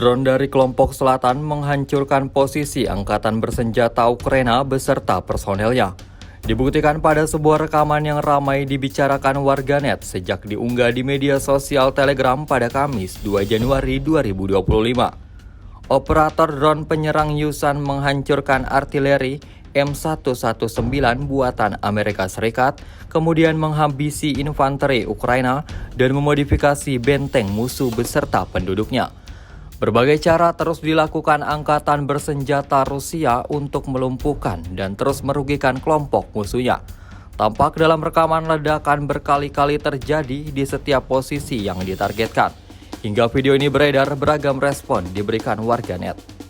Drone dari kelompok selatan menghancurkan posisi angkatan bersenjata Ukraina beserta personelnya. Dibuktikan pada sebuah rekaman yang ramai dibicarakan warganet sejak diunggah di media sosial Telegram pada Kamis 2 Januari 2025. Operator drone penyerang Yusan menghancurkan artileri M119 buatan Amerika Serikat, kemudian menghabisi infanteri Ukraina dan memodifikasi benteng musuh beserta penduduknya. Berbagai cara terus dilakukan angkatan bersenjata Rusia untuk melumpuhkan dan terus merugikan kelompok musuhnya. Tampak dalam rekaman ledakan berkali-kali terjadi di setiap posisi yang ditargetkan. Hingga video ini beredar, beragam respon diberikan warganet.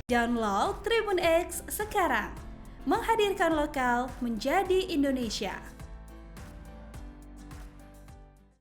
Download Tribun X sekarang, menghadirkan lokal menjadi Indonesia.